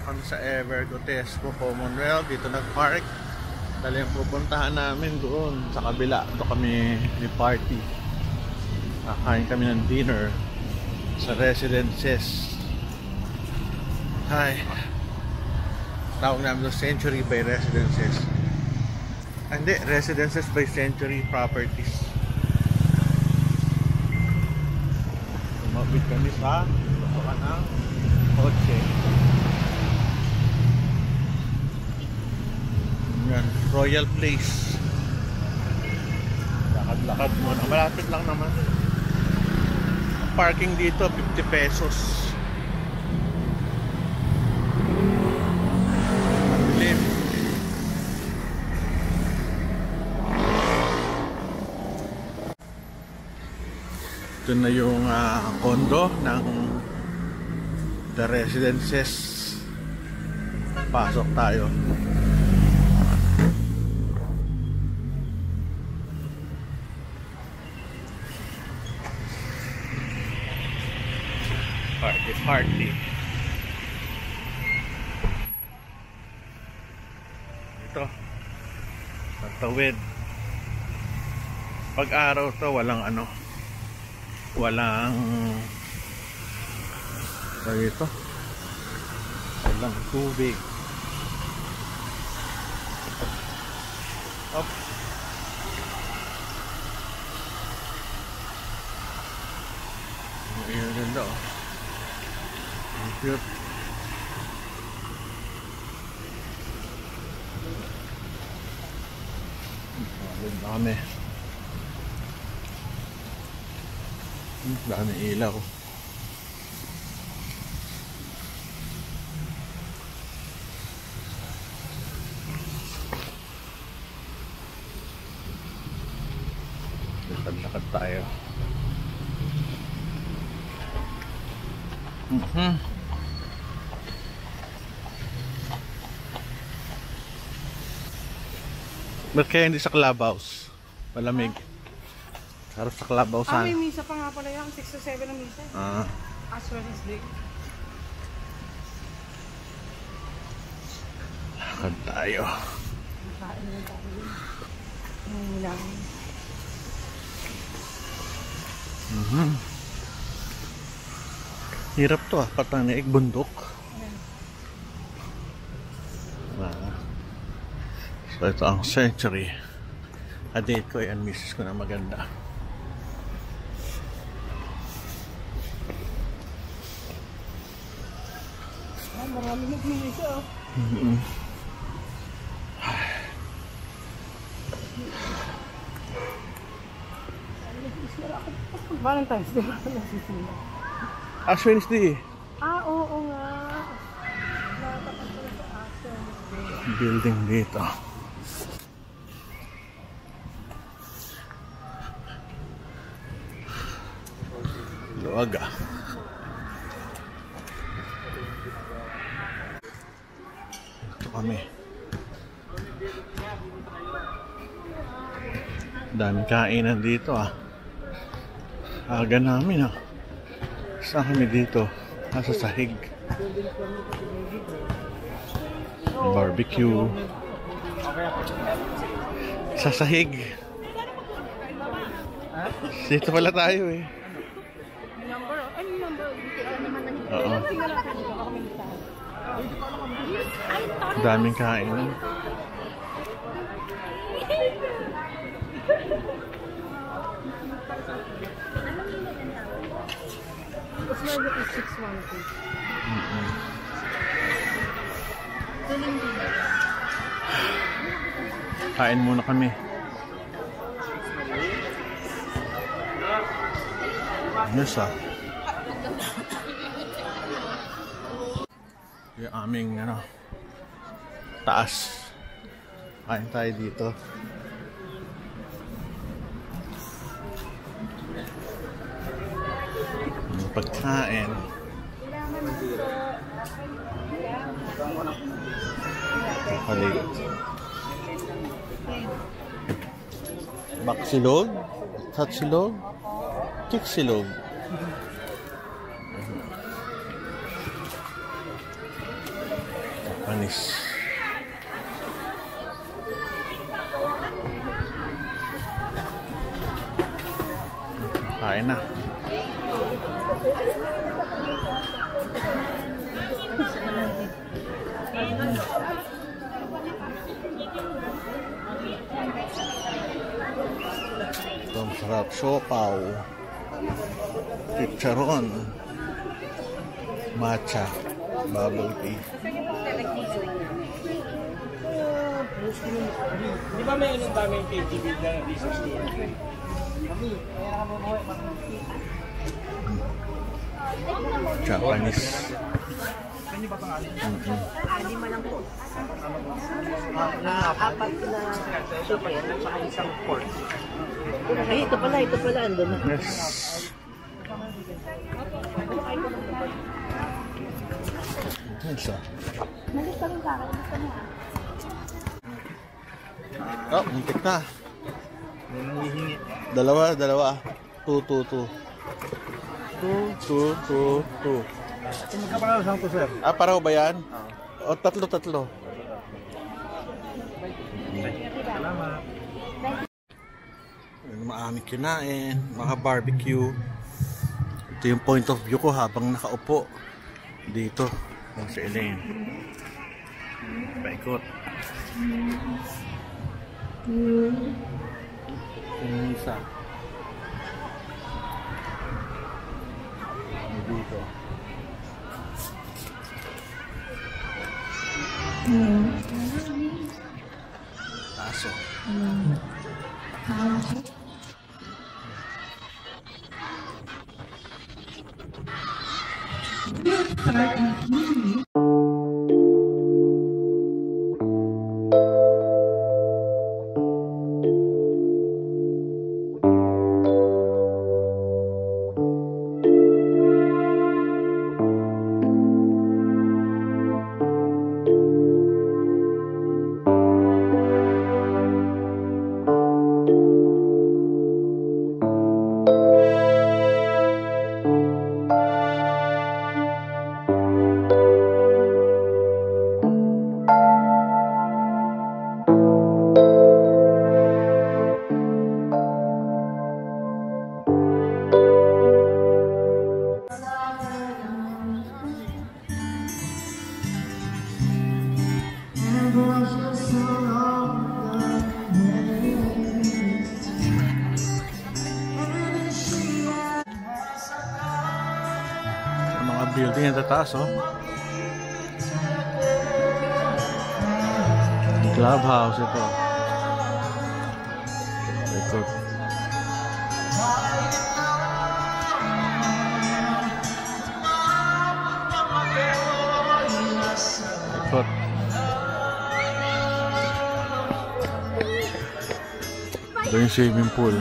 kami sa Evergotesco Commonwealth. Dito nag-park. Dahil yung pupuntahan namin doon sa kabila. Ito kami ni party. Kakain kami ng dinner sa Residences. Hi. Tawag namin doon Century by Residences. Hindi, Residences by Century Properties. Tumabit kami sa pasukan ng kotse. Yan, Royal Place. Lakad-lakad muna. Malapit lang naman. Ang parking dito, 50 pesos. Madilim. Ito na yung condo ng The Residences. Pasok tayo. Party. Ito. Patawid. Pag araw to walang walang ito. Walang tubig. Up. Ayan, ganda oh. Cute. Dami. Dami ilaw. Lakad tayo. Ba't kaya hindi sa clubhouse? Malamig. Harap sa clubhouse. May misa pa nga pala yan. 6 to 7 ang misa. As Wednesday. Lakad tayo. Nakain na tayo. Lang. Hirap to Pataniig, bundok. So ito ang Century. Date ko yan, misis ko na maganda. Marami nagmimisa Valentine's Day. Ash Wednesday. Oo nga. Building dito. Luwag Ito kami. Daming kainan dito Aga namin Saan kami dito? Nasa sahig. Barbecue. Sa sahig. Dito pala tayo Oo. Daming kainan. Kain muna kami. Yes yung aming taas. Kain tayo dito. Pagkain. Paligid. Baksilog, tatsilog, kiksilog. Japanese. Kain na. Ito ang sarap. Siopaw. Chicharon. Matcha. Bubble tea. Di ba may inom kami yung KTV na research niya? Japanese. Lima lang po. Apat na sopa yan at saka isang pork. Ay, ito pala, andun na. Yes. Isa. Malis ka rin ka, gusto mo Oh, muntik na. Dalawa. 2, 2, 2. 2, 2, 2, 2. Magkapala sa ko, sir. Ah, paraw ba yan? O, tatlo. Salamat. Maaming kinain, mga barbecue. Ito yung point of view ko habang nakaupo dito sa Elaine. Paikot. Yung isa. Dito. Aso. Mga building ang tataas, oh. Clubhouse ito. Ikot. Ikot. Ito yung swimming pool.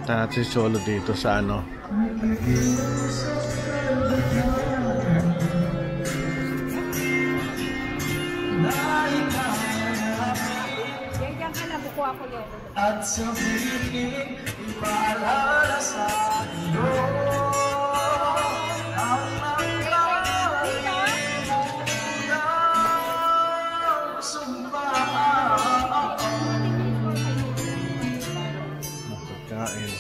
Punta natin si Cholo dito sa ano. Yan ka na, buko ako yun. At sabihin, ipaalala sa iyo ang nagkaroon sumpa. Makakain.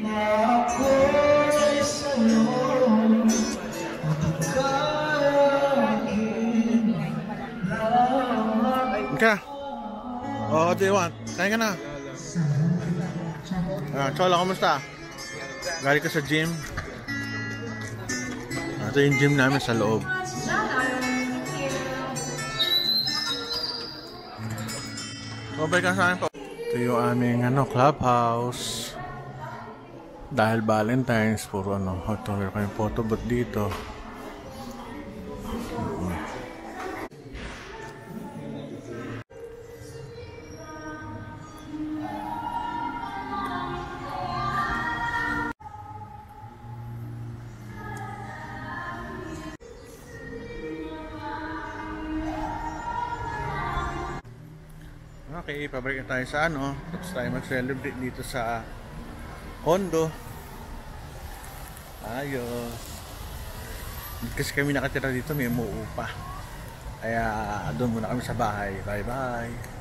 Ako'y sa'yo Ka. Oh, what do you want? Kain ka na. Cholo, kamusta? Galing ka sa gym? Ito yung gym namin sa loob. Babay ka sa akin po. Ito yung aming clubhouse. Dahil Valentine's, puro ito meron kayong photo booth dito. Okay, pabalik na tayo sa tapos tayo mag-celebrate dito sa Hondo. Ayos. Kasi kami nakatira dito, may umuupa. Kaya doon muna kami sa bahay. Bye bye.